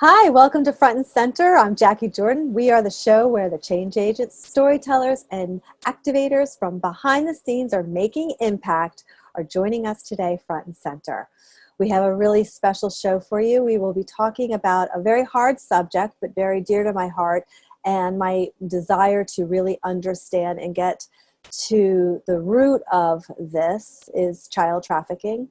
Hi, welcome to Front and Center. I'm Jacquie Jordan. We are the show where the change agents, storytellers, and activators from behind the scenes are making impact are joining us today front and center. We have a really special show for you. We will be talking about a very hard subject, but very dear to my heart, and my desire to really understand and get to the root of this is child trafficking.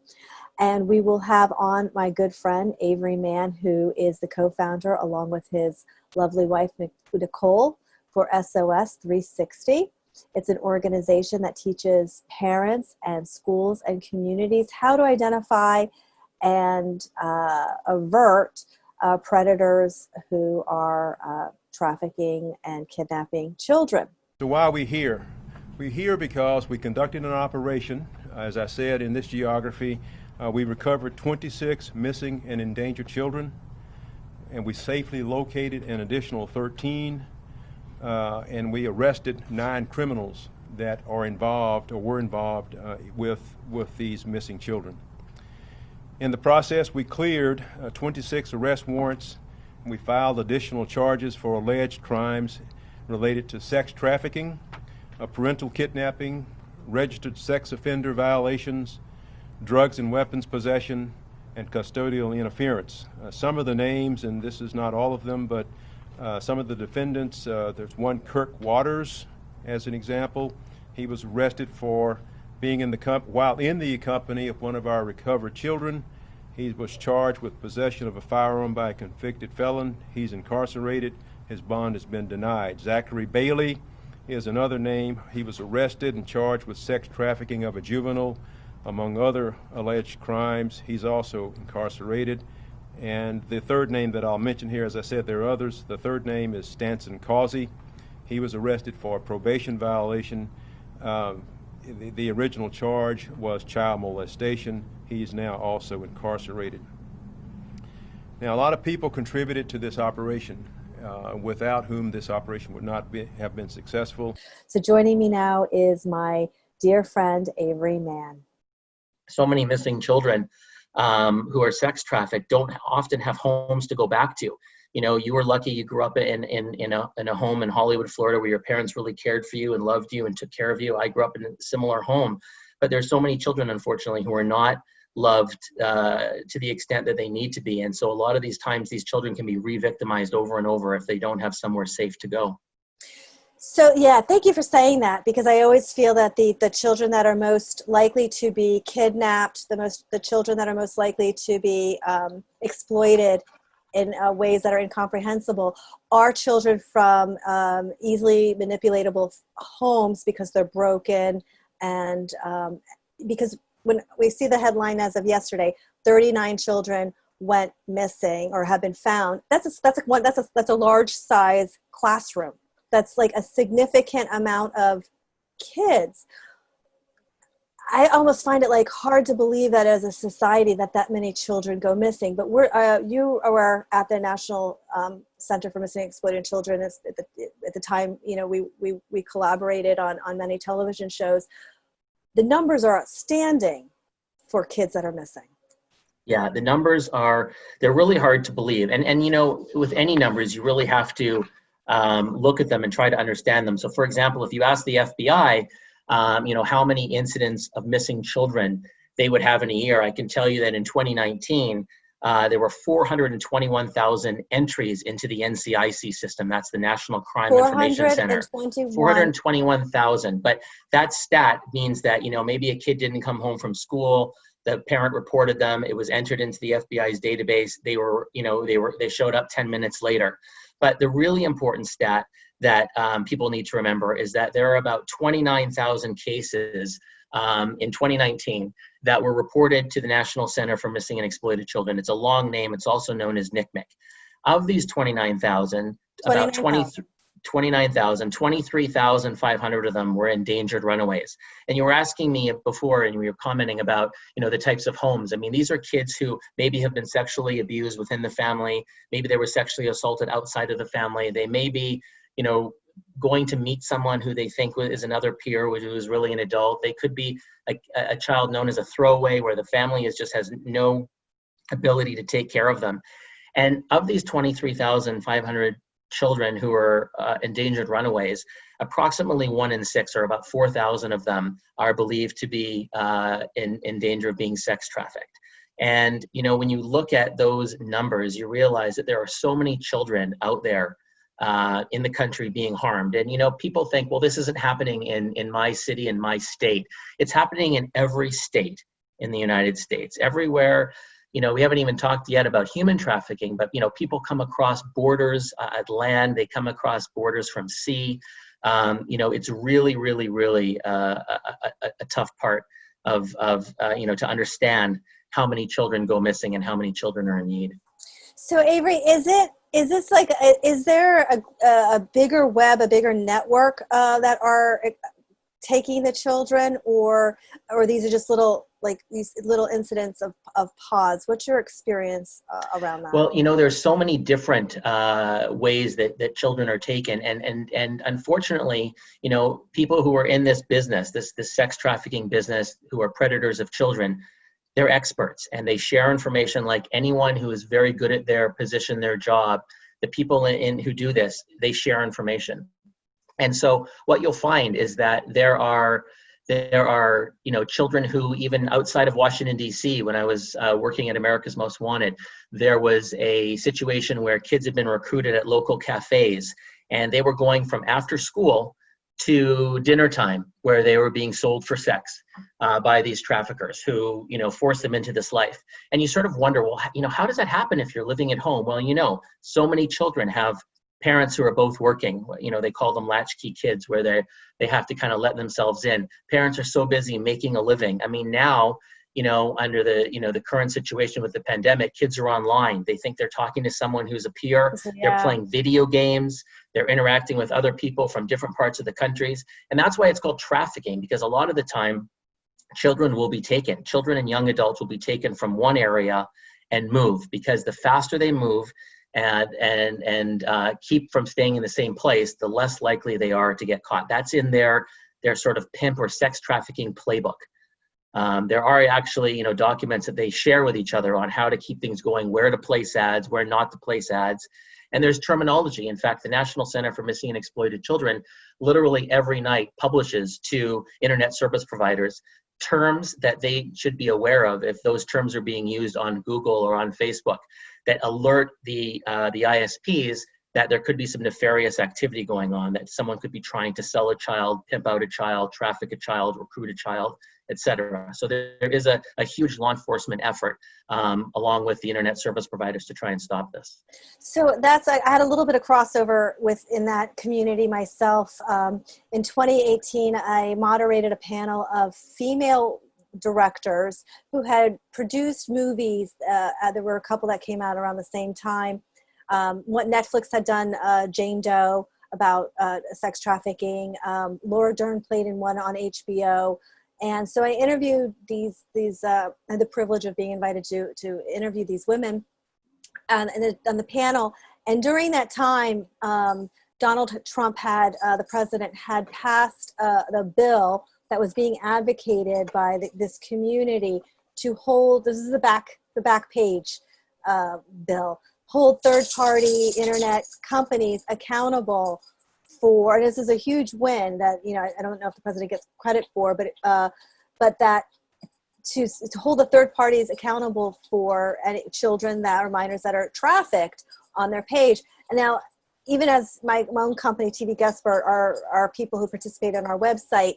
And we will have on my good friend, Avery Mann, who is the co-founder, along with his lovely wife, Nicole, for SOS 360. It's an organization that teaches parents and schools and communities how to identify and avert predators who are trafficking and kidnapping children. So why are we here? We're here because we conducted an operation, as I said, in this geography. We recovered 26 missing and endangered children, and we safely located an additional 13, and we arrested 9 criminals that are involved or were involved with these missing children. In the process, we cleared 26 arrest warrants, and we filed additional charges for alleged crimes related to sex trafficking, parental kidnapping, registered sex offender violations, drugs and weapons possession, and custodial interference. Some of the names, and this is not all of them, but some of the defendants, there's one Kirk Waters as an example. He was arrested for being while in the company of one of our recovered children. He was charged with possession of a firearm by a convicted felon. He's incarcerated. His bond has been denied. Zachary Bailey is another name. He was arrested and charged with sex trafficking of a juvenile. Among other alleged crimes, he's also incarcerated. And the third name that I'll mention here, as I said, there are others. The third name is Stanson Causey. He was arrested for a probation violation. The original charge was child molestation. He's now also incarcerated. Now, a lot of people contributed to this operation, without whom this operation would not have been successful. So joining me now is my dear friend, Avery Mann. So many missing children who are sex trafficked don't often have homes to go back to. You know, you were lucky you grew up in a home in Hollywood, Florida, where your parents really cared for you and loved you and took care of you. I grew up in a similar home, but there's so many children, unfortunately, who are not loved to the extent that they need to be. And so a lot of these times, these children can be re-victimized over and over if they don't have somewhere safe to go. So yeah, thank you for saying that, because I always feel that the children that are most likely to be kidnapped, the children that are most likely to be exploited in ways that are incomprehensible are children from easily manipulatable homes, because they're broken, and because when we see the headline as of yesterday, 39 children went missing or have been found. That's a large size classroom. That's like a significant amount of kids. I almost find it like hard to believe that as a society that many children go missing. But you are at the National Center for Missing and Exploited Children. At the time, you know, we collaborated on many television shows. The numbers are outstanding for kids that are missing. Yeah, the numbers they're really hard to believe. And you know, with any numbers, you really have to look at them and try to understand them. So for example, if you ask the FBI, you know, how many incidents of missing children they would have in a year, I can tell you that in 2019, there were 421,000 entries into the NCIC system. That's the National Crime Information Center. 421,000. But that stat means that, you know, maybe a kid didn't come home from school. The parent reported them. It was entered into the FBI's database. They showed up 10 minutes later. But the really important stat that people need to remember is that there are about 29,000 cases in 2019 that were reported to the National Center for Missing and Exploited Children. It's a long name. It's also known as NCMEC. Of these 29,000, about 23,500 of them were endangered runaways. And you were asking me before, and you were commenting about, you know, the types of homes. I mean, these are kids who maybe have been sexually abused within the family. Maybe they were sexually assaulted outside of the family. They may be, you know, going to meet someone who they think is another peer, who is really an adult. They could be a child known as a throwaway, where the family just has no ability to take care of them. And of these 23,500 children who are endangered runaways, approximately 1 in 6, or about 4,000 of them, are believed to be in danger of being sex trafficked. And, you know, when you look at those numbers, you realize that there are so many children out there in the country being harmed. And, you know, people think, well, this isn't happening in my city, in my state. It's happening in every state in the United States. Everywhere, you know, we haven't even talked yet about human trafficking, but, you know, people come across borders at land, they come across borders from sea. You know, it's really, really, really a tough part of you know, to understand how many children go missing and how many children are in need. So Avery, is this like, is there a bigger web, a bigger network that are taking the children, or these are just these little incidents of pause? What's your experience around that? Well, you know, there's so many different ways that children are taken, and unfortunately, you know, people who are in this business, this sex trafficking business, who are predators of children, they're experts, and they share information like anyone who is very good at their position, their job. The people who do this, they share information. And so what you'll find is that there are, you know, children who, even outside of Washington, D.C., when I was working at America's Most Wanted, there was a situation where kids had been recruited at local cafes, and they were going from after school to dinner time, where they were being sold for sex by these traffickers who, you know, forced them into this life. And you sort of wonder, well, you know, how does that happen if you're living at home? Well, you know, so many children have parents who are both working. You know, they call them latchkey kids, where they have to kind of let themselves in. Parents are so busy making a living. I mean, now, you know, under the, you know, the current situation with the pandemic, kids are online. They think they're talking to someone who's a peer. Yeah. They're playing video games. They're interacting with other people from different parts of the countries. And that's why it's called trafficking, because a lot of the time children will be taken. Children and young adults will be taken from one area and move, because the faster they move and keep from staying in the same place, the less likely they are to get caught. That's in their sort of pimp or sex trafficking playbook. There are actually, you know, documents that they share with each other on how to keep things going, where to place ads, where not to place ads. And there's terminology. In fact, the National Center for Missing and Exploited Children literally every night publishes to internet service providers terms that they should be aware of if those terms are being used on Google or on Facebook, that alert the ISPs that there could be some nefarious activity going on, that someone could be trying to sell a child, pimp out a child, traffic a child, recruit a child, etc. So there is a huge law enforcement effort along with the internet service providers to try and stop this. So I had a little bit of crossover in that community myself. In 2018, I moderated a panel of female directors who had produced movies. There were a couple that came out around the same time. What Netflix had done, Jane Doe, about sex trafficking. Laura Dern played in one on HBO. And so I interviewed I had the privilege of being invited to interview these women on the panel. And during that time, Donald Trump the president had passed the bill that was being advocated by this community to hold, this is the back page bill, hold third-party internet companies accountable for, and this is a huge win that, you know, I don't know if the president gets credit for, but that to hold the third parties accountable for any children that are minors that are trafficked on their page. And now, even as my own company, TVGuestpert, our people who participate on our website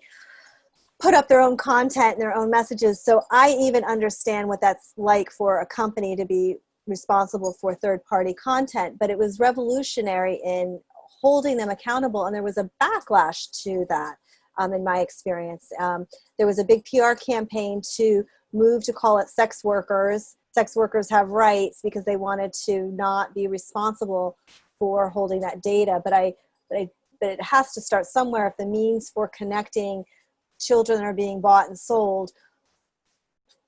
put up their own content and their own messages. So I even understand what that's like for a company to be responsible for third-party content, but it was revolutionary in holding them accountable, and there was a backlash to that in my experience. There was a big PR campaign to move to call it sex workers. Sex workers have rights, because they wanted to not be responsible for holding that data. But it has to start somewhere. If the means for connecting children that are being bought and sold,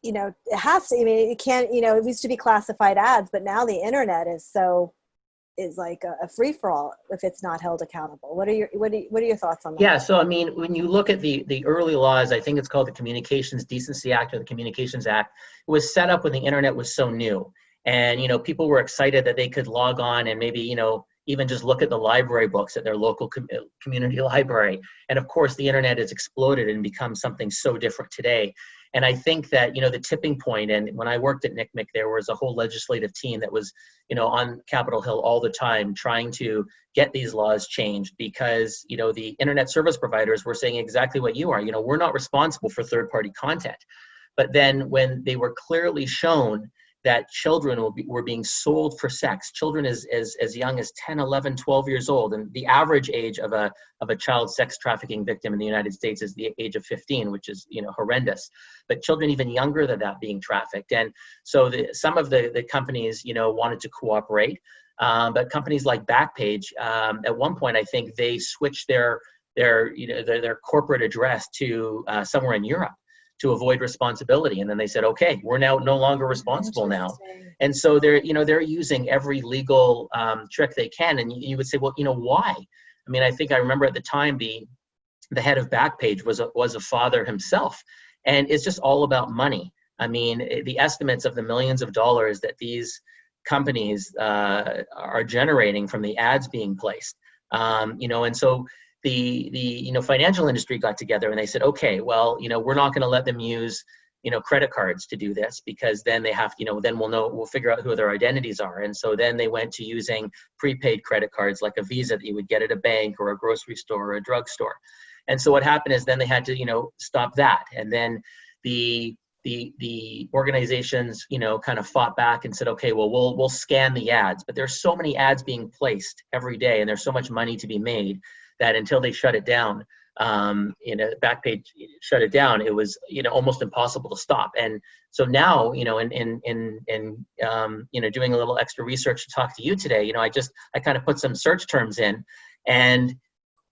you know, it has to, I mean, it can't, you know, it used to be classified ads, but now the internet is like a free-for-all if it's not held accountable. What are your thoughts on that? Yeah, so I mean, when you look at the early laws, I think it's called the Communications Decency Act or the Communications Act, it was set up when the internet was so new. And, you know, people were excited that they could log on and maybe, you know, even just look at the library books at their local community library. And of course, the internet has exploded and become something so different today. And I think that, you know, the tipping point, and when I worked at NCMEC, there was a whole legislative team that was, you know, on Capitol Hill all the time trying to get these laws changed, because, you know, the internet service providers were saying exactly what you are. You know, we're not responsible for third-party content. But then when they were clearly shown that children were being sold for sex, children as young as 10, 11, 12 years old, and the average age of a child sex trafficking victim in the United States is the age of 15, which is, you know, horrendous. But children even younger than that being trafficked. And so some of the companies, you know, wanted to cooperate, but companies like Backpage, at one point, I think they switched their corporate address to somewhere in Europe to avoid responsibility. And then they said, okay, we're now no longer responsible now. And so they're using every legal trick they can. And you would say, well, you know, why? I mean, I think I remember at the time the head of Backpage was a father himself. And it's just all about money. I mean, the estimates of the millions of dollars that these companies are generating from the ads being placed, you know, and so the financial industry got together and they said, okay, well, you know, we're not going to let them use, you know, credit cards to do this, because then they have, you know, then we'll figure out who their identities are. And so then they went to using prepaid credit cards like a Visa that you would get at a bank or a grocery store or a drugstore. And so what happened is then they had to, you know, stop that. And then the organizations, you know, kind of fought back and said, okay, well, we'll scan the ads, but there's so many ads being placed every day and there's so much money to be made that until they shut it down, Backpage shut it down, it was, you know, almost impossible to stop. And so now, you know, in you know, doing a little extra research to talk to you today, you know, I kind of put some search terms in, and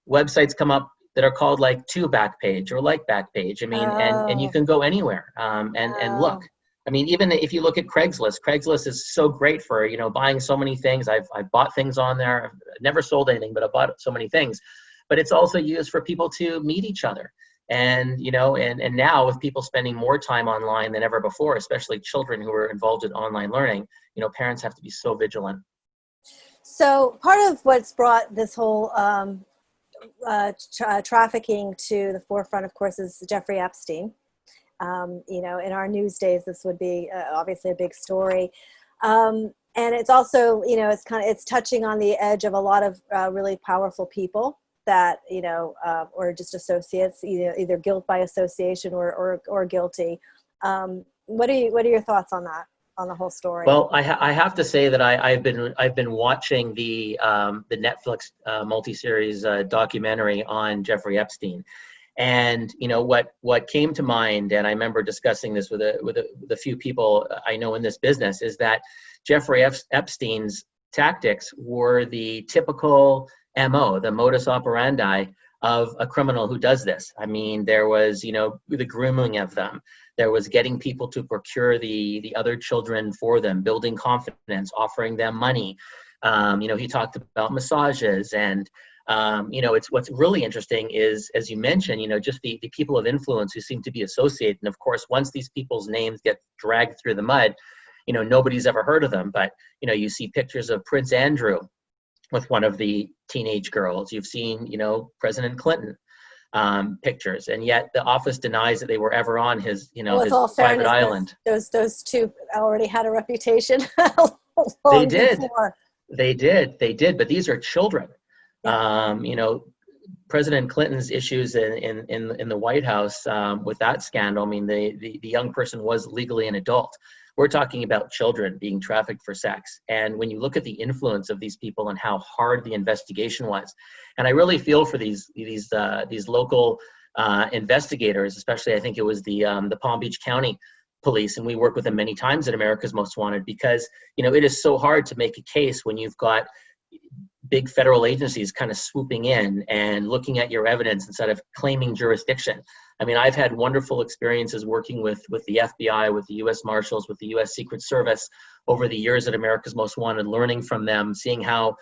websites come up that are called like To Backpage or Like Backpage. I mean, and you can go anywhere and look. I mean, even if you look at Craigslist is so great for, you know, buying so many things. I've bought things on there. I've never sold anything, but I bought so many things. But it's also used for people to meet each other. And, you know, and now with people spending more time online than ever before, especially children who are involved in online learning, you know, parents have to be so vigilant. So part of what's brought this whole trafficking to the forefront, of course, is Jeffrey Epstein. You know, in our news days, this would be obviously a big story. And it's also, you know, it's touching on the edge of a lot of really powerful people that, you know, or just associates, either guilt by association or guilty. What are your thoughts on that, on the whole story? Well, I have to say that I've been watching the Netflix multi-series documentary on Jeffrey Epstein. And, you know, what came to mind, and I remember discussing this with a few people I know in this business, is that Jeffrey Epstein's tactics were the typical MO, the modus operandi of a criminal who does this. I mean, there was, you know, the grooming of them. There was getting people to procure the other children for them, building confidence, offering them money. You know, he talked about massages and, you know, what's really interesting is, as you mentioned, you know, just the people of influence who seem to be associated. And of course, once these people's names get dragged through the mud, you know, nobody's ever heard of them. But, you know, you see pictures of Prince Andrew with one of the teenage girls. You've seen, you know, President Clinton pictures, and yet the office denies that they were ever on his, you know, his private island. Those two already had a reputation. They did. They did. But these are children. Yeah. You know, President Clinton's issues in the White House with that scandal. I mean, the young person was legally an adult. We're talking about children being trafficked for sex. And when you look at the influence of these people and how hard the investigation was, and I really feel for these local investigators, especially I think it was the Palm Beach County Police, and we work with them many times at America's Most Wanted, because, you know, it is so hard to make a case when you've got big federal agencies kind of swooping in and looking at your evidence instead of claiming jurisdiction. I mean, I've had wonderful experiences working with the FBI, with the U.S. Marshals, with the U.S. Secret Service over the years at America's Most Wanted, learning from them, seeing how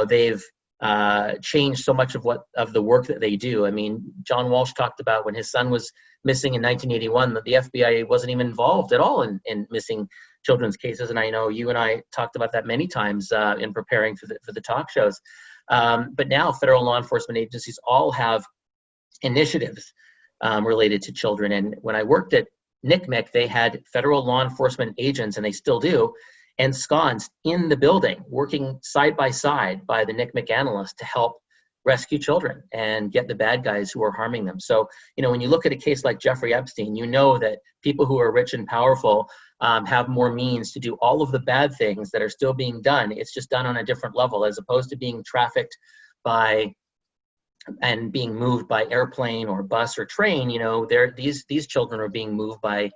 they've changed so much of the work that they do. I mean, John Walsh talked about when his son was missing in 1981 that the FBI wasn't even involved at all in missing children's cases, and I know you and I talked about that many times in preparing for the talk shows. But now federal law enforcement agencies all have initiatives related to children. And when I worked at NCMEC, they had federal law enforcement agents, and they still do, ensconced in the building, working side by side by the NCMEC analysts to help rescue children and get the bad guys who are harming them. So, when you look at a case like Jeffrey Epstein, you know that people who are rich and powerful have more means to do all of the bad things that are still being done. It's just done on a different level, as opposed to being trafficked by and being moved by airplane or bus or train. These children are being moved by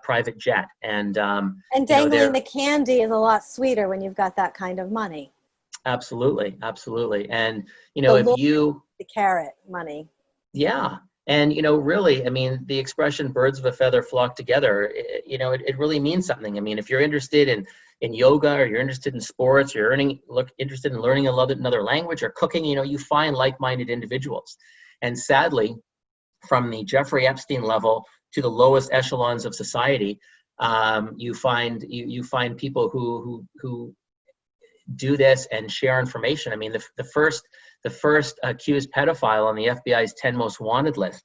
private jet. And dangling the candy is a lot sweeter when you've got that kind of money. Absolutely. And, the carrot money. Yeah. And, really, the expression birds of a feather flock together, it really means something. If you're interested in yoga, or you're interested in sports, or you're interested in learning another language or cooking, you find like-minded individuals. And sadly, from the Jeffrey Epstein level to the lowest echelons of society, you find people who do this and share information. The first accused pedophile on the FBI's 10 most wanted list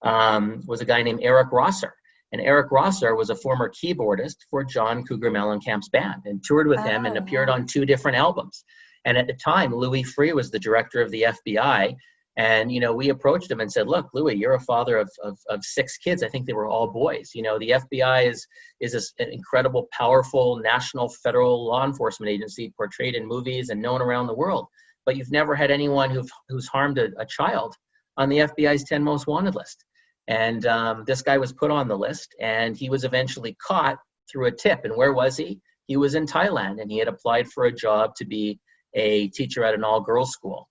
was a guy named Eric Rosser. And Eric Rosser was a former keyboardist for John Cougar Mellencamp's band, and toured with him and appeared on 2 different albums. And at the time, Louis Freeh was the director of the FBI. And, we approached him and said, look, Louis, you're a father of 6 kids. I think they were all boys. The FBI is this incredible, powerful, national, federal law enforcement agency portrayed in movies and known around the world. But you've never had anyone who's harmed a child on the FBI's 10 most wanted list. And this guy was put on the list, and he was eventually caught through a tip. And where was he? He was in Thailand, and he had applied for a job to be a teacher at an all-girls school.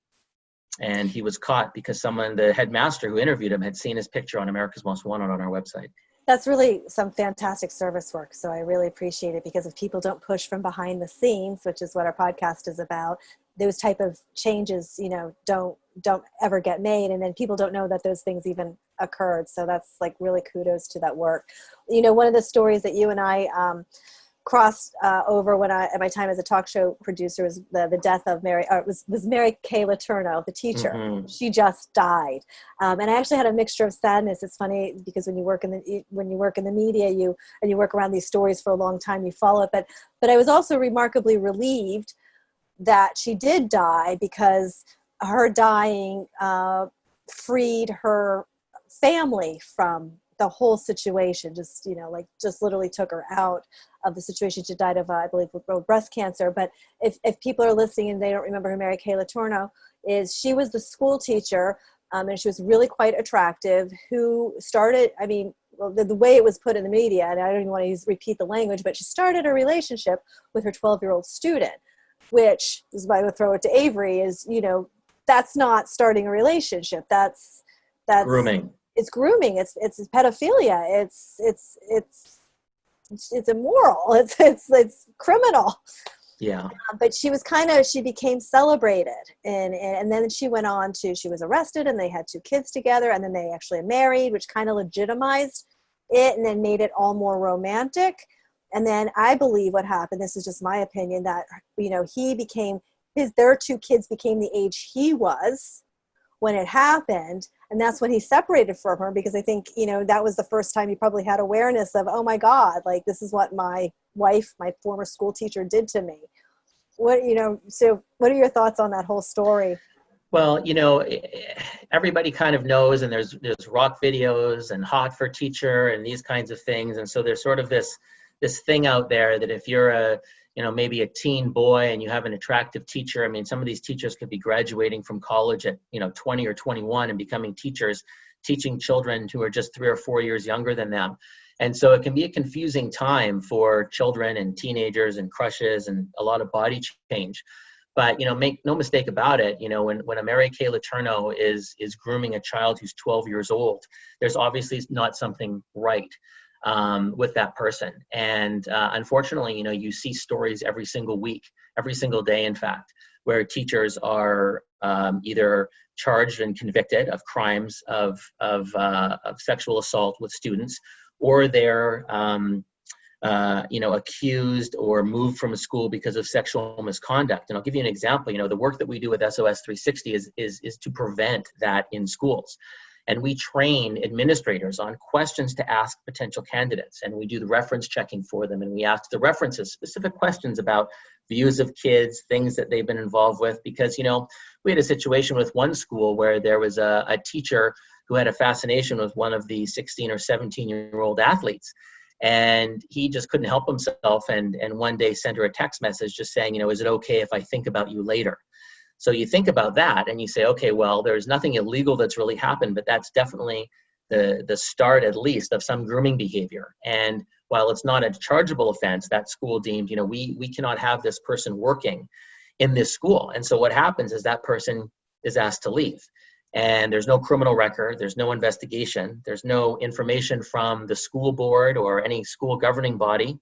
And he was caught because the headmaster who interviewed him, had seen his picture on America's Most Wanted on our website. That's really some fantastic service work. So I really appreciate it, because if people don't push from behind the scenes, which is what our podcast is about, those type of changes, don't ever get made. And then people don't know that those things even occurred. So that's like really kudos to that work. One of the stories that you and I crossed over at my time as a talk show producer was the death of Mary Kay Letourneau, the teacher. Mm-hmm. She just died, and I actually had a mixture of sadness. It's funny because when you work in the media, you work around these stories for a long time, you follow it. But I was also remarkably relieved that she did die, because her dying freed her family from the whole situation. Just literally took her out of the situation. She died of, I believe, breast cancer. But if people are listening and they don't remember who Mary Kay Letourneau is, she was the school teacher, and she was really quite attractive, who started, the way it was put in the media, and I don't even want to repeat the language, but she started a relationship with her 12-year-old student, which is why I would throw it to Avery, is, that's not starting a relationship. That's grooming. It's grooming. It's pedophilia. It's immoral. It's criminal. Yeah. But she became celebrated, and then she went on she was arrested, and they had 2 kids together, and then they actually married, which kind of legitimized it, and then made it all more romantic. And then I believe what happened, this is just my opinion, that their 2 kids became the age he was when it happened. And that's when he separated from her, because I think, that was the first time he probably had awareness of, oh my God, like, this is what my wife, my former school teacher, did to me. So what are your thoughts on that whole story? Well, everybody kind of knows, and there's rock videos and Hot for Teacher and these kinds of things. And so there's sort of this thing out there that if you're maybe a teen boy and you have an attractive teacher, some of these teachers could be graduating from college at, 20 or 21 and becoming teachers, teaching children who are just 3 or 4 years younger than them. And so it can be a confusing time for children and teenagers and crushes and a lot of body change. But, make no mistake about it, when a Mary Kay Letourneau is grooming a child who's 12 years old, there's obviously not something right with that person. And unfortunately, you see stories every single week, every single day, in fact, where teachers are either charged and convicted of crimes of sexual assault with students, or they're accused or moved from a school because of sexual misconduct. And I'll give you an example. The work that we do with SOS 360 is to prevent that in schools. And we train administrators on questions to ask potential candidates. And we do the reference checking for them. And we ask the references specific questions about views of kids, things that they've been involved with. Because, we had a situation with one school where there was a teacher who had a fascination with one of the 16 or 17-year-old athletes. And he just couldn't help himself. And one day sent her a text message just saying, is it okay if I think about you later? So you think about that and you say, okay, well, there's nothing illegal that's really happened, but that's definitely the start, at least, of some grooming behavior. And while it's not a chargeable offense, that school deemed, we cannot have this person working in this school. And so what happens is that person is asked to leave. And there's no criminal record, there's no investigation, there's no information from the school board or any school governing body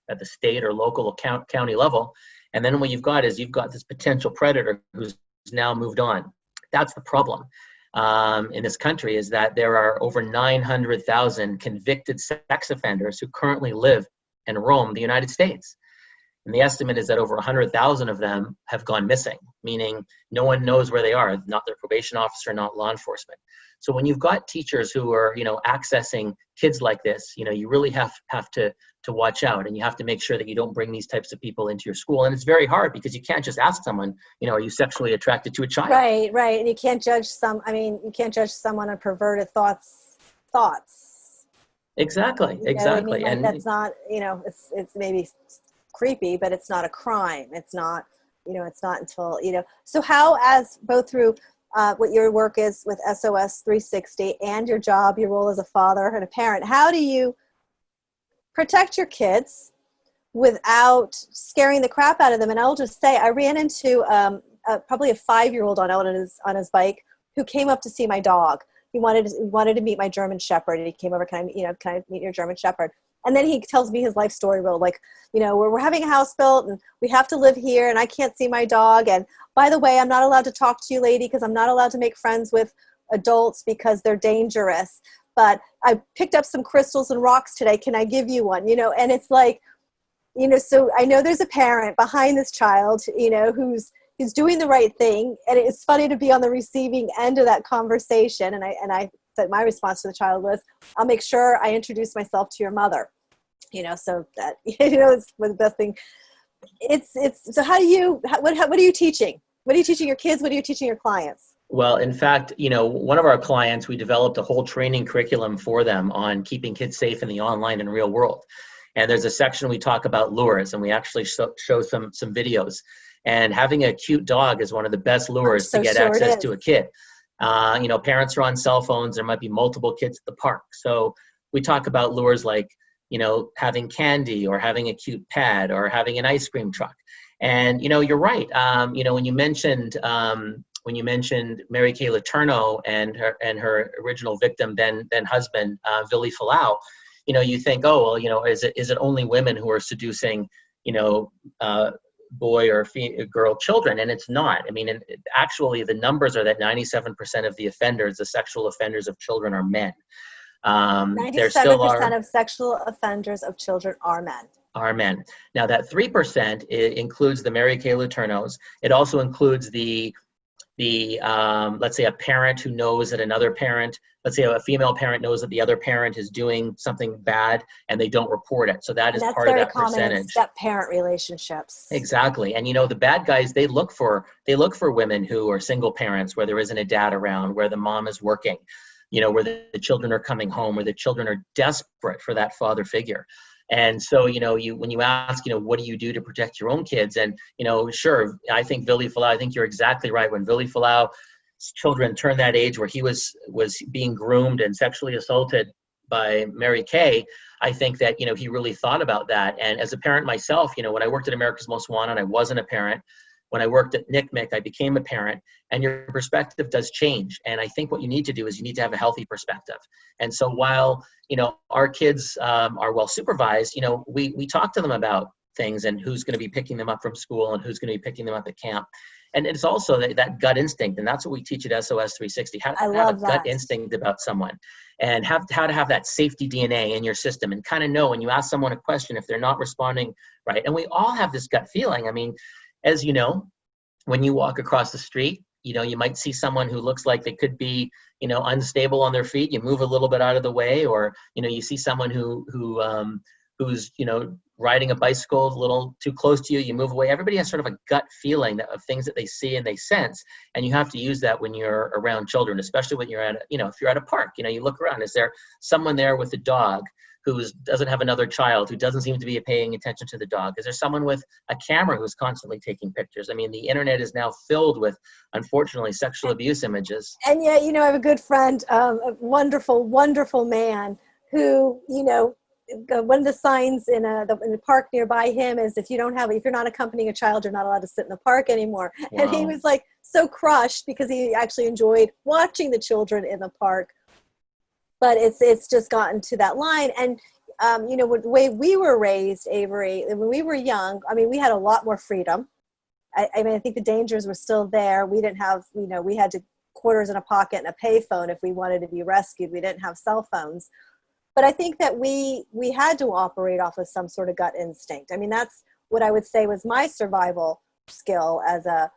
at the state or local or county level. And then what you've got this potential predator who's now moved on. That's the problem in this country, is that there are over 900,000 convicted sex offenders who currently live and roam the United States. And the estimate is that over 100,000 of them have gone missing, meaning no one knows where they are, not their probation officer, not law enforcement. So when you've got teachers who are, accessing kids like this, you really have to watch out, and you have to make sure that you don't bring these types of people into your school. And it's very hard because you can't just ask someone, are you sexually attracted to a child? Right. And you can't judge someone on perverted thoughts. Exactly. And that's not, it's maybe creepy, but it's not a crime. It's not until, so how, as both through what your work is with SOS 360 and your job, your role as a father and a parent, how do you protect your kids without scaring the crap out of them? And I'll just say, I ran into probably a 5-year-old on his bike who came up to see my dog. He wanted to meet my German Shepherd, and he came over, can I meet your German Shepherd? And then he tells me his life story, we're having a house built and we have to live here and I can't see my dog. And by the way, I'm not allowed to talk to you, lady, because I'm not allowed to make friends with adults because they're dangerous. But I picked up some crystals and rocks today. Can I give you one? And it's like, so I know there's a parent behind this child, who's doing the right thing. And it's funny to be on the receiving end of that conversation. And I said, my response to the child was, I'll make sure I introduce myself to your mother. So that, it's the best thing. So what are you teaching? What are you teaching your kids? What are you teaching your clients? Well, in fact, one of our clients, we developed a whole training curriculum for them on keeping kids safe in the online and real world. And there's a section we talk about lures, and we actually show some videos. And having a cute dog is one of the best lures to get access to a kid. Parents are on cell phones. There might be multiple kids at the park. So we talk about lures like, having candy or having a cute pet or having an ice cream truck. And, you're right. When you mentioned Mary Kay Letourneau and her original victim, then husband, Vili Falau, you think, is it only women who are seducing, boy or girl children? And it's not. I mean, actually, the numbers are that 97% of the offenders, the sexual offenders of children, are men. 97% of sexual offenders of children are men. Are men. Now, that 3% includes the Mary Kay Letourneaus. It also includes the let's say a parent who knows that another parent, let's say a female parent knows that the other parent is doing something bad and they don't report it. So that is part of that percentage. That's very common in step-parent relationships. Exactly. And the bad guys, they look for women who are single parents, where there isn't a dad around, where the mom is working, where the children are coming home, where the children are desperate for that father figure. And so, when you ask, what do you do to protect your own kids? And, sure, I think Vili Falau, I think you're exactly right. When Vili Falau's children turned that age where he was being groomed and sexually assaulted by Mary Kay, I think that, he really thought about that. And as a parent myself, when I worked at America's Most Wanted, I wasn't a parent. When I worked at NCMEC, I became a parent, and your perspective does change. And I think what you need to do is you need to have a healthy perspective. And so while, our kids are well supervised, we talk to them about things and who's going to be picking them up from school and who's going to be picking them up at camp. And it's also that gut instinct, and that's what we teach at SOS 360, how to have a gut instinct about someone, and how to have that safety DNA in your system, and kind of know when you ask someone a question if they're not responding right. And we all have this gut feeling. I mean, as you know, when you walk across the street, you might see someone who looks like they could be, unstable on their feet. You move a little bit out of the way, or you see someone who's riding a bicycle a little too close to you. You move away. Everybody has sort of a gut feeling of things that they see and they sense, and you have to use that when you're around children, especially when you're at if you're at a park. You look around. Is there someone there with a dog who doesn't have another child, who doesn't seem to be paying attention to the dog? Is there someone with a camera who's constantly taking pictures? I mean, the internet is now filled with, unfortunately, sexual abuse images. And yet, I have a good friend, a wonderful, wonderful man who, one of the signs in the park nearby him is if you're not accompanying a child, you're not allowed to sit in the park anymore. Wow. And he was like so crushed because he actually enjoyed watching the children in the park. But it's just gotten to that line. And, the way we were raised, Avery, when we were young, I mean, we had a lot more freedom. I think the dangers were still there. We didn't have, we had quarters in a pocket and a payphone if we wanted to be rescued. We didn't have cell phones. But I think that we had to operate off of some sort of gut instinct. I mean, that's what I would say was my survival skill as a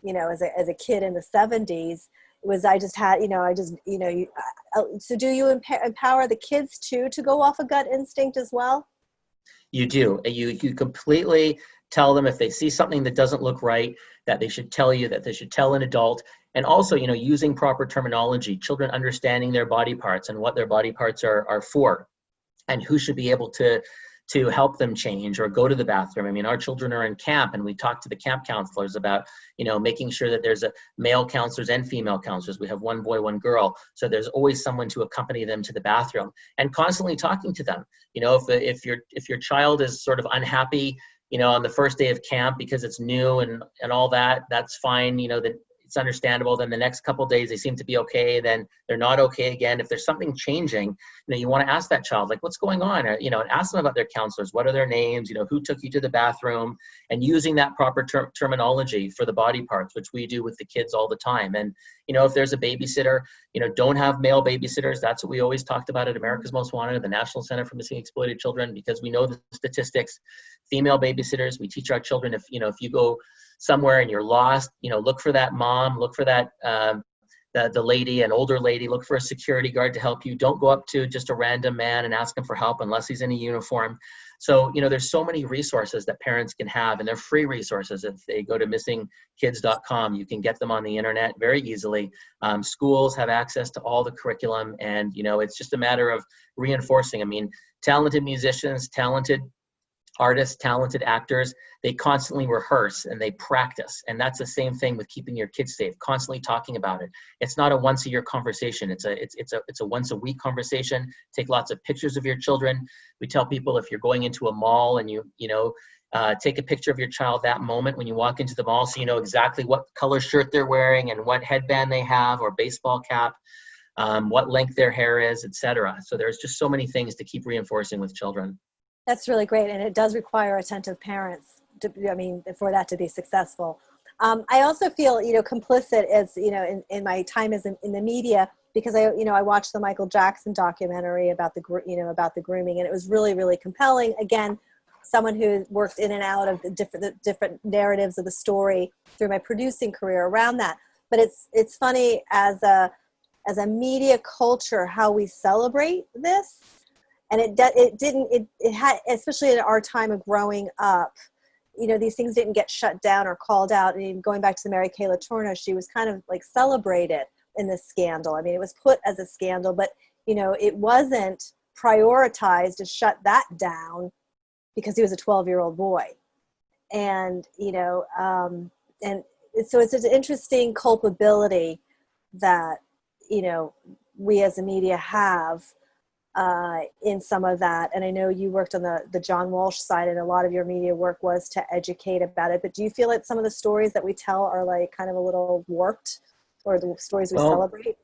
kid in the 70s. Was I just had, so do you empower the kids too to go off a gut instinct as well? You do. You completely tell them if they see something that doesn't look right, that they should tell you, that they should tell an adult. And also, using proper terminology, children understanding their body parts and what their body parts are for, and who should be able to help them change or go to the bathroom. I mean, our children are in camp, and we talk to the camp counselors about, making sure that there's male counselors and female counselors. We have one boy, one girl. So there's always someone to accompany them to the bathroom, and constantly talking to them. If your child is sort of unhappy, on the first day of camp because it's new and all that, that's fine. That it's understandable. Then the next couple of days they seem to be okay. Then they're not okay again. If there's something changing, you want to ask that child, like, what's going on? Or, and ask them about their counselors. What are their names? Who took you to the bathroom? And using that proper terminology for the body parts, which we do with the kids all the time. And, if there's a babysitter, don't have male babysitters. That's what we always talked about at America's Most Wanted, the National Center for Missing and Exploited Children, because we know the statistics. Female babysitters, we teach our children, if you go somewhere and you're lost, look for that mom, look for that the lady, an older lady, look for a security guard to help you. Don't go up to just a random man and ask him for help unless he's in a uniform. So, there's so many resources that parents can have, and they're free resources. If they go to missingkids.com, you can get them on the internet very easily. Schools have access to all the curriculum, and, it's just a matter of reinforcing. I mean, talented musicians, talented artists, talented actors, they constantly rehearse and they practice. And that's the same thing with keeping your kids safe, constantly talking about it. It's not a once a year conversation. It's a once a week conversation. Take lots of pictures of your children. We tell people, if you're going into a mall and take a picture of your child that moment when you walk into the mall, so you know exactly what color shirt they're wearing and what headband they have or baseball cap, what length their hair is, etc. So there's just so many things to keep reinforcing with children. That's really great. And it does require attentive parents for that to be successful. I also feel, complicit as, in my time as in the media, because I watched the Michael Jackson documentary about the grooming, and it was really, really compelling. Again, someone who worked in and out of the different narratives of the story through my producing career around that. But it's funny as a media culture, how we celebrate this. And it had, especially in our time of growing up, these things didn't get shut down or called out. I mean, going back to the Mary Kay Letourneau, she was kind of like celebrated in this scandal. I mean, it was put as a scandal, but, it wasn't prioritized to shut that down because he was a 12-year-old boy. And, and so it's an interesting culpability that, we as a media have in some of that. And I know you worked on the John Walsh side, and a lot of your media work was to educate about it. But do you feel like some of the stories that we tell are like kind of a little warped, or the stories we celebrate?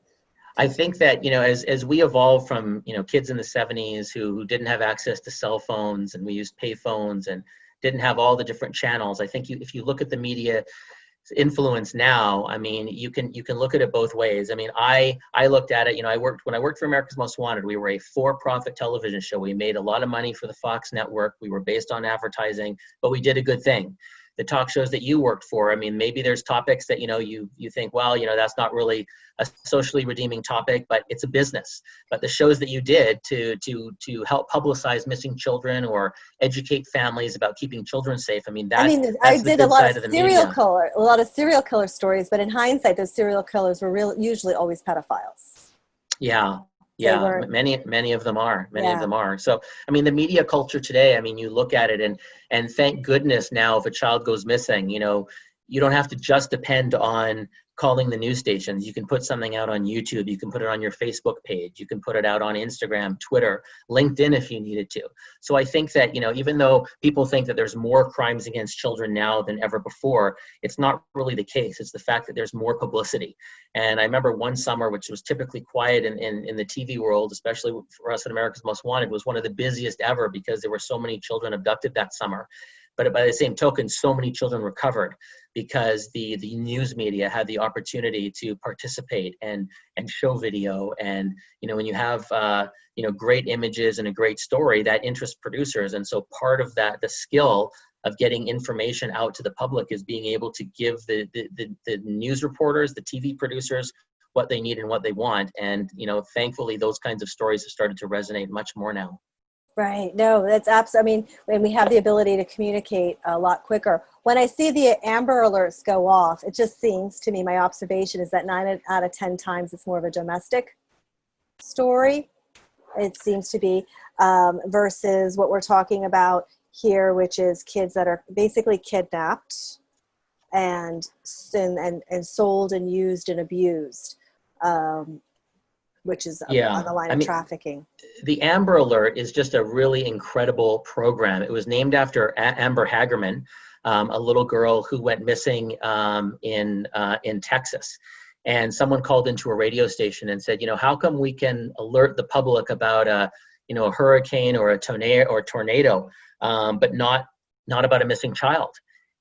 I think that, as we evolved from, kids in the 70s who didn't have access to cell phones, and we used pay phones and didn't have all the different channels. I think if you look at the media influence now, I mean, you can look at it both ways. I mean, I looked at it, you know, when I worked for America's Most Wanted, we were a for-profit television show. We made a lot of money for the Fox network. We were based on advertising, but we did a good thing. The talk shows that you worked for, I mean, maybe there's topics that, you know, you think, well, you know, that's not really a socially redeeming topic, but it's a business. But the shows that you did to help publicize missing children or educate families about keeping children safe, I mean, I that's did a lot of serial killer stories, but in hindsight, those serial killers were usually always pedophiles. Yeah. Yeah, many of them are. Many of them are. So, I mean, the media culture today, I mean, you look at it and thank goodness now if a child goes missing, you know, you don't have to just depend on calling the news stations. You can put something out on YouTube. You can put it on your Facebook page. You can put it out on Instagram, Twitter, LinkedIn if you needed to. So I think that, you know, even though people think that there's more crimes against children now than ever before, it's not really the case. It's the fact that there's more publicity. And I remember one summer, which was typically quiet in the TV world, especially for us at America's Most Wanted, was one of the busiest ever because there were so many children abducted that summer. But by the same token, so many children recovered because the news media had the opportunity to participate and show video. And, you know, when you have, you know, great images and a great story, that interests producers. And so part of that, the skill of getting information out to the public is being able to give the news reporters, the TV producers, what they need and what they want. And, you know, thankfully, those kinds of stories have started to resonate much more now. Right. No, that's absolutely, I mean, when we have the ability to communicate a lot quicker. When I see the Amber Alerts go off, it just seems to me, my observation is that 9 out of 10 times it's more of a domestic story. It seems to be versus what we're talking about here, which is kids that are basically kidnapped and sold and used and abused. Which is on the line of trafficking. The Amber Alert is just a really incredible program. It was named after Amber Hagerman, a little girl who went missing in Texas. And someone called into a radio station and said, you know, how come we can alert the public about a hurricane or a tornado, but not about a missing child?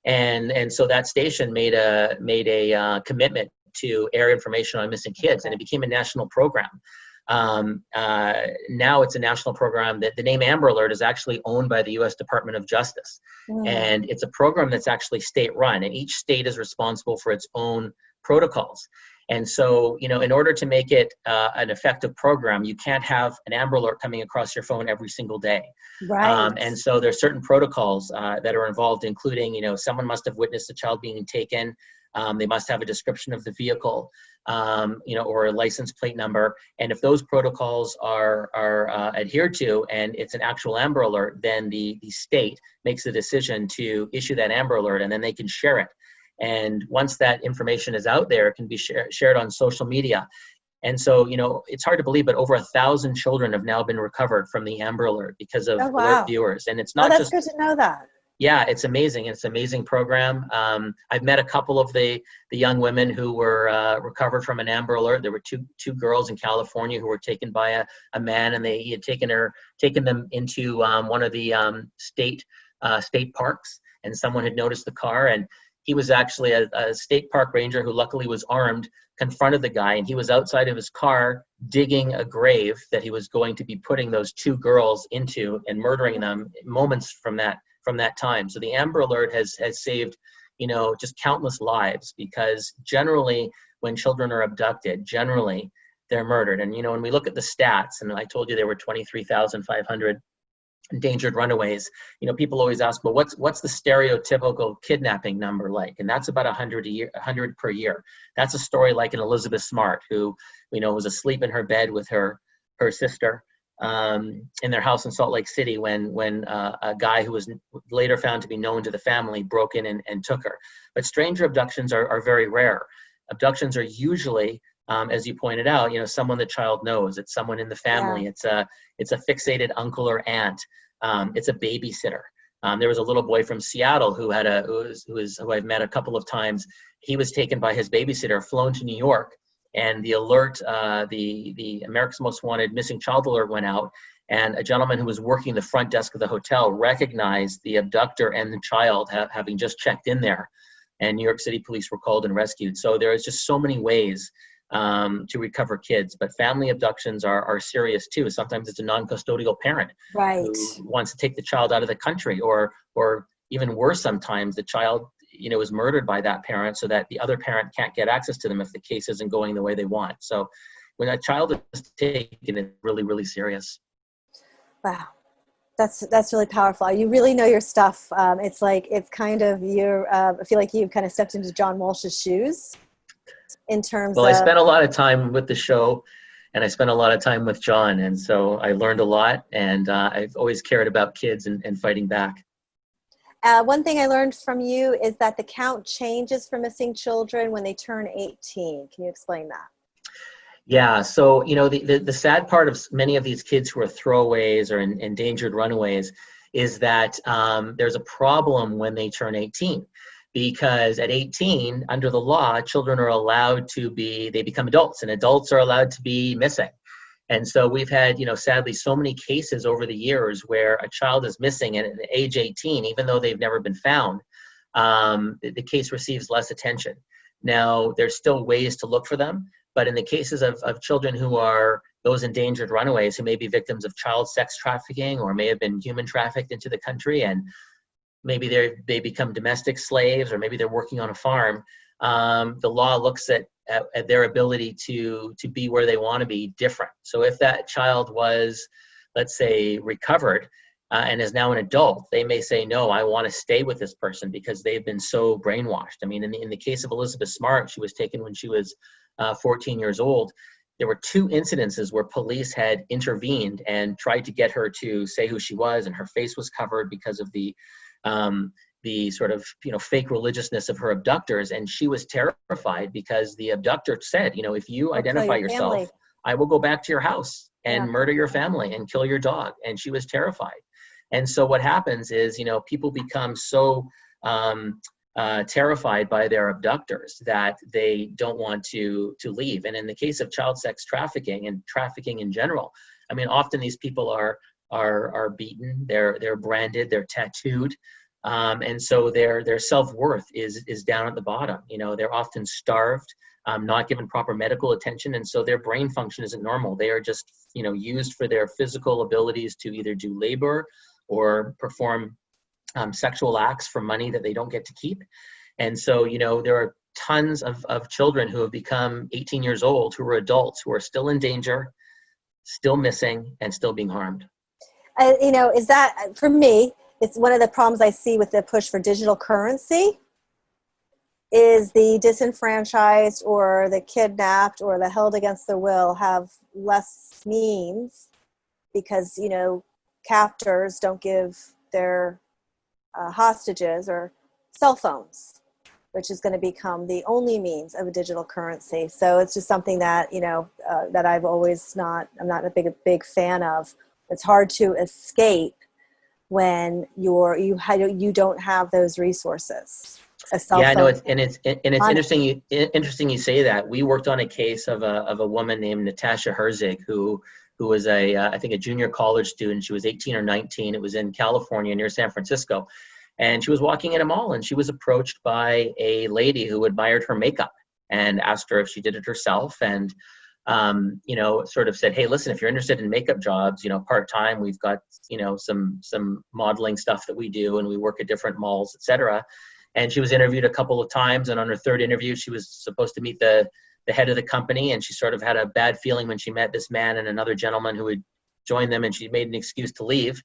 And so that station made a commitment to air information on missing kids, and it became a national program. Now it's a national program that the name Amber Alert is actually owned by the U.S. Department of Justice. And it's a program that's actually state run, and each state is responsible for its own protocols. And so, you know, in order to make it an effective program, you can't have an Amber Alert coming across your phone every single day. Right. And so there's certain protocols that are involved, including, you know, someone must have witnessed a child being taken. They must have a description of the vehicle, you know, or a license plate number. And if those protocols are adhered to and it's an actual Amber Alert, then the state makes a decision to issue that Amber Alert, and then they can share it. And once that information is out there, it can be shared on social media. And so, you know, it's hard to believe, but over 1,000 children have now been recovered from the Amber Alert because of alert viewers. And it's not that's good to know that. Yeah, it's amazing. It's an amazing program. I've met a couple of the young women who were recovered from an Amber Alert. There were two girls in California who were taken by a man, and he had taken them into one of the state parks, and someone had noticed the car, and he was actually a state park ranger who luckily was armed, confronted the guy, and he was outside of his car digging a grave that he was going to be putting those two girls into and murdering them moments from that time. So the Amber Alert has saved, you know, just countless lives, because generally when children are abducted, generally they're murdered. And, you know, when we look at the stats, and I told you there were 23,500 endangered runaways, you know, people always ask, well, what's the stereotypical kidnapping number like? And that's about 100 per year. That's a story like an Elizabeth Smart, who, you know, was asleep in her bed with her sister in their house in Salt Lake City when a guy who was later found to be known to the family broke in and took her. But stranger abductions are very rare. Abductions are usually, as you pointed out, you know, someone the child knows. It's someone in the family. Yeah. It's a fixated uncle or aunt. It's a babysitter. There was a little boy from Seattle who I've met a couple of times. He was taken by his babysitter, flown to New York, and the alert, the America's Most Wanted missing child alert went out, and a gentleman who was working the front desk of the hotel recognized the abductor and the child having just checked in there. and New York City police were called and rescued. So there is just so many ways to recover kids, but family abductions are serious too. Sometimes it's a non-custodial parent Right. who wants to take the child out of the country, or even worse, sometimes the child, is murdered by that parent so that the other parent can't get access to them if the case isn't going the way they want. So when a child is taken, it's really, really serious. Wow. That's really powerful. You really know your stuff. It's like, it's kind of I feel like you've kind of stepped into John Walsh's shoes in terms Well, of. I spent a lot of time with the show, and I spent a lot of time with John, and so I learned a lot, and I've always cared about kids and fighting back. One thing I learned from you is that the count changes for missing children when they turn 18. Can you explain that? Yeah, so the sad part of many of these kids who are throwaways or endangered runaways is that there's a problem when they turn 18, because at 18, under the law, children are allowed they become adults, and adults are allowed to be missing. And so we've had, sadly, so many cases over the years where a child is missing at age 18, even though they've never been found. The case receives less attention. Now, there's still ways to look for them, but in the cases of children who are those endangered runaways who may be victims of child sex trafficking or may have been human trafficked into the country, and maybe they become domestic slaves, or maybe they're working on a farm, the law looks at their ability to be where they want to be different. So if that child was, let's say, recovered and is now an adult, they may say, no, I want to stay with this person because they've been so brainwashed. I mean, in the case of Elizabeth Smart, she was taken when she was 14 years old. There were 2 incidences where police had intervened and tried to get her to say who she was, and her face was covered because of the sort of fake religiousness of her abductors, and she was terrified because the abductor said, if you identify yourself, I will go back to your house and murder your family and kill your dog. And she was terrified. And so what happens is, people become so terrified by their abductors that they don't want to leave. And in the case of child sex trafficking and trafficking in general, I mean, often these people are beaten, they're branded, they're tattooed. And so their self-worth is down at the bottom. They're often starved, not given proper medical attention. And so their brain function isn't normal. They are just, used for their physical abilities to either do labor or perform sexual acts for money that they don't get to keep. And so, there are tons of children who have become 18 years old, who are adults, who are still in danger, still missing, and still being harmed. Is that, for me, it's one of the problems I see with the push for digital currency is the disenfranchised or the kidnapped or the held against their will have less means because, captors don't give their hostages or cell phones, which is going to become the only means of a digital currency. So it's just something that, that I'm not a big fan of. It's hard to escape when you don't have those resources. Yeah, I know, it's interesting you say that. We worked on a case of a woman named Natasha Herzig who was I think a junior college student. She was 18 or 19. It was in California near San Francisco, and she was walking in a mall, and she was approached by a lady who admired her makeup and asked her if she did it herself, and sort of said, hey, listen, if you're interested in makeup jobs, part-time, we've got, some modeling stuff that we do, and we work at different malls, etc. And she was interviewed a couple of times, and on her 3rd interview, she was supposed to meet the head of the company, and she sort of had a bad feeling when she met this man and another gentleman who had joined them, and she made an excuse to leave.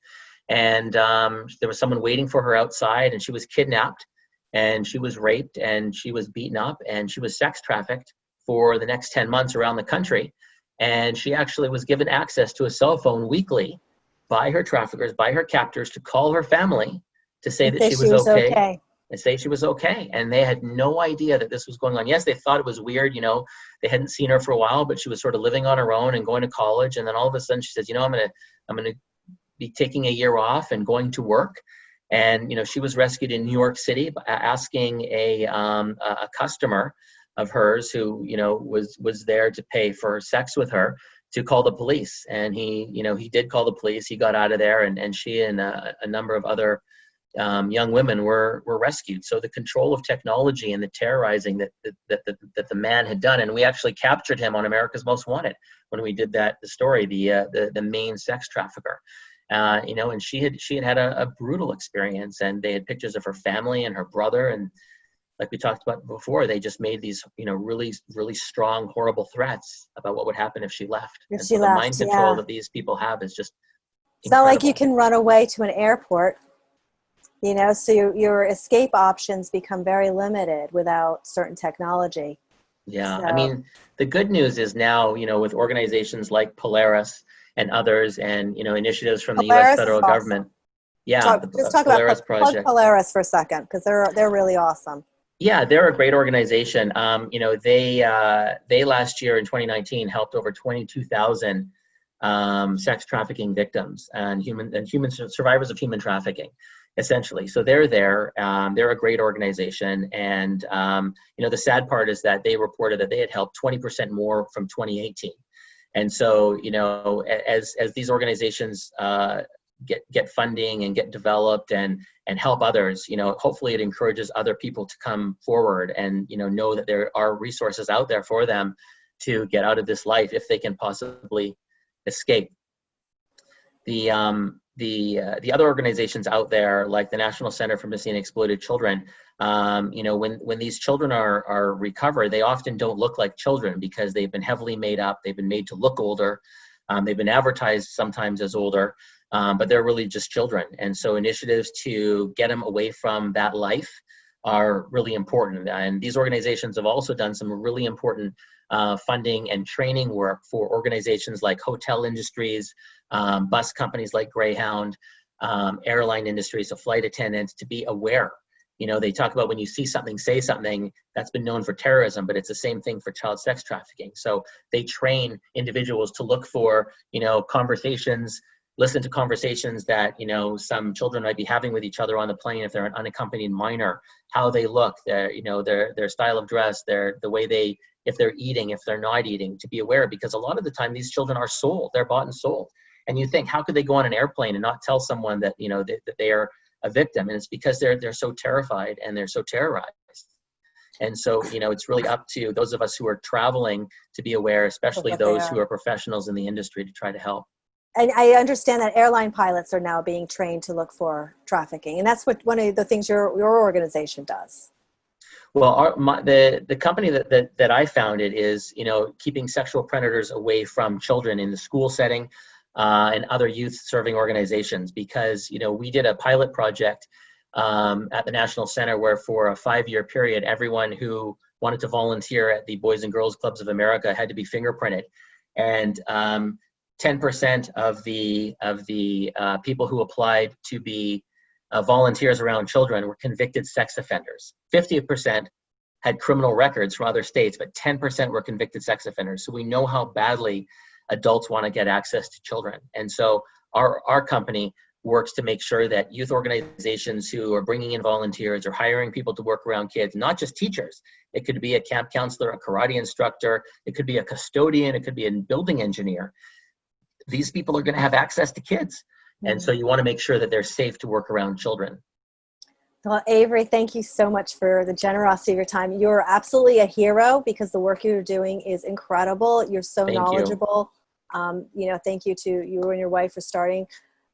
And there was someone waiting for her outside, and she was kidnapped, and she was raped, and she was beaten up, and she was sex trafficked for the next 10 months around the country. And she actually was given access to a cell phone weekly by her traffickers, by her captors, to call her family to say that she was okay. And say she was okay. And they had no idea that this was going on. Yes, they thought it was weird. They hadn't seen her for a while, but she was sort of living on her own and going to college. And then all of a sudden she says, I'm going to be taking a year off and going to work. And, she was rescued in New York City, asking a customer of hers who, was there to pay for sex with her to call the police. And he did call the police. He got out of there, and she and a number of other young women were rescued. So the control of technology and the terrorizing that the man had done, and we actually captured him on America's Most Wanted when we did the story, the main sex trafficker. And she had a brutal experience, and they had pictures of her family and her brother, and like we talked about before, they just made these, really, really strong, horrible threats about what would happen if she left. If and she so left, the mind control yeah. that these people have is just It's not like incredible. you can run away to an airport, so your escape options become very limited without certain technology. Yeah, So, I mean, the good news is now, with organizations like Polaris and others, and initiatives from the U.S. Polaris is federal awesome. government. Yeah, the Just talk about Polaris plug project. Polaris for a second, because they're really awesome. Yeah, they're a great organization. They last year in 2019 helped over 22,000 sex trafficking victims and human survivors of human trafficking, essentially. So they're there. They're a great organization, and the sad part is that they reported that they had helped 20% more from 2018. And so as these organizations get funding and get developed and help others, hopefully it encourages other people to come forward and know that there are resources out there for them to get out of this life if they can possibly escape. The other organizations out there, like the National Center for Missing and Exploited Children, when these children are recovered, they often don't look like children because they've been heavily made up. They've been made to look older. They've been advertised sometimes as older, but they're really just children. And so initiatives to get them away from that life are really important. And these organizations have also done some really important funding and training work for organizations like hotel industries, bus companies like Greyhound, airline industries, so flight attendants, to be aware. They talk about when you see something, say something. That's been known for terrorism, but it's the same thing for child sex trafficking. So they train individuals to look for, conversations, listen to conversations that, some children might be having with each other on the plane if they're an unaccompanied minor, how they look, their style of dress, the way they, if they're eating, if they're not eating, to be aware, because a lot of the time these children are sold, they're bought and sold. And you think, how could they go on an airplane and not tell someone that, that they are a victim? And it's because they're so terrified and they're so terrorized. And so, it's really up to those of us who are traveling to be aware, especially those who are professionals in the industry, to try to help. And I understand that airline pilots are now being trained to look for trafficking. And that's one of the things your organization does. Well, the company that I founded is, keeping sexual predators away from children in the school setting and other youth serving organizations, because, we did a pilot project at the National Center where for a 5-year period, everyone who wanted to volunteer at the Boys and Girls Clubs of America had to be fingerprinted. And 10% of the people who applied to be volunteers around children were convicted sex offenders. 50% had criminal records from other states, but 10% were convicted sex offenders. So we know how badly adults want to get access to children. And so our company works to make sure that youth organizations who are bringing in volunteers or hiring people to work around kids, not just teachers, it could be a camp counselor, a karate instructor, it could be a custodian, it could be a building engineer. These people are going to have access to kids. And so you want to make sure that they're safe to work around children. Well, Avery, thank you so much for the generosity of your time. You're absolutely a hero because the work you're doing is incredible. You're so knowledgeable. Thank you to you and your wife for starting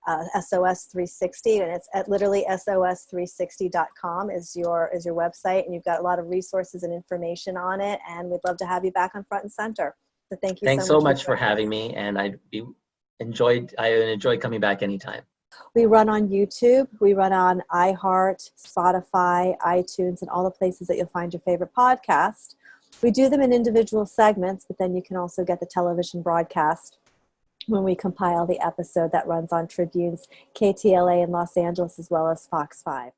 SOS ThreeSixty, and it's at literally SOS360.com is your website, and you've got a lot of resources and information on it, and we'd love to have you back on Front and Center. So thank you. Thanks so much for having me, and I enjoy coming back anytime. We run on YouTube, we run on iHeart, Spotify, iTunes, and all the places that you'll find your favorite podcast. We do them in individual segments, but then you can also get the television broadcast when we compile the episode that runs on Tribune's KTLA in Los Angeles as well as Fox 5.